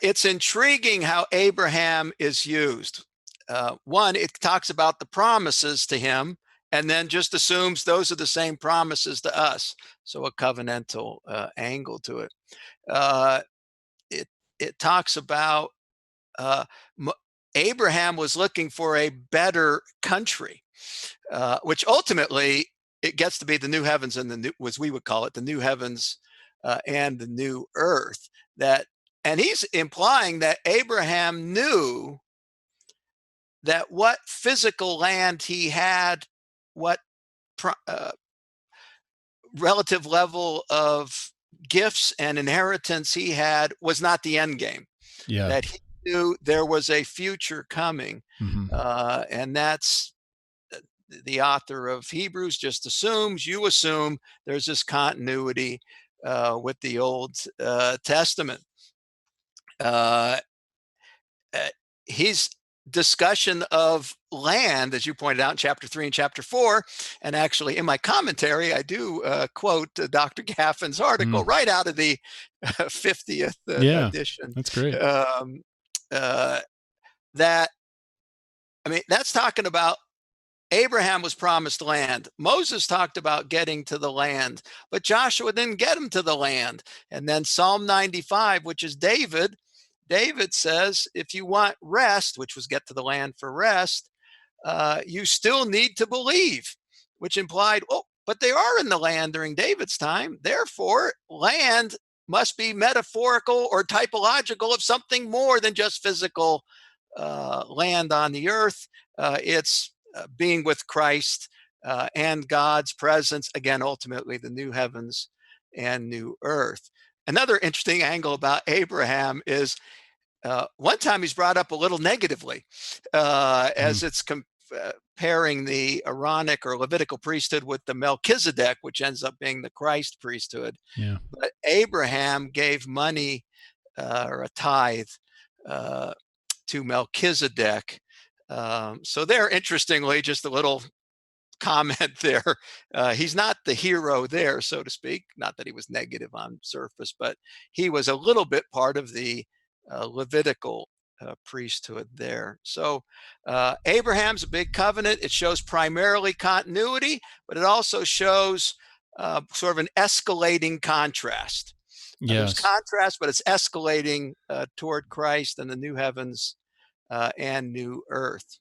It's intriguing how Abraham is used. One, it talks about the promises to him and then just assumes those are the same promises to us. So a covenantal angle to it. Uh, it it talks about uh, Abraham was looking for a better country, which ultimately it gets to be the new heavens and the new, as we would call it, the new heavens and the new earth. That, and he's implying that Abraham knew that what physical land he had, what uh, relative level of gifts and inheritance he had, was not the end game. Yeah. That he knew there was a future coming, and that's the author of Hebrews just assumes, you assume there's this continuity with the Old Testament. Uh, his discussion of land, as you pointed out in chapter 3 and chapter 4, and actually in my commentary, I do quote Dr. Gaffin's article right out of the 50th Yeah, edition. that's great. That, I mean, that's talking about Abraham was promised land. Moses talked about getting to the land, but Joshua didn't get him to the land. And then Psalm 95, which is David, David says, if you want rest, which was get to the land for rest, you still need to believe, which implied, oh, but they are in the land during David's time. Therefore, land must be metaphorical or typological of something more than just physical land on the earth. It's being with Christ and God's presence. Again, ultimately, the new heavens and new earth. Another interesting angle about Abraham is one time he's brought up a little negatively as it's comparing the Aaronic or Levitical priesthood with the Melchizedek, which ends up being the Christ priesthood. Yeah. But Abraham gave money or a tithe to Melchizedek. So there, interestingly, just a little comment there. He's not the hero there, so to speak. Not that he was negative on surface, but he was a little bit part of the Levitical priesthood there. So Abraham's a big covenant. It shows primarily continuity, but it also shows sort of an escalating contrast. There's Yes. contrast, but it's escalating toward Christ and the new heavens and new earth.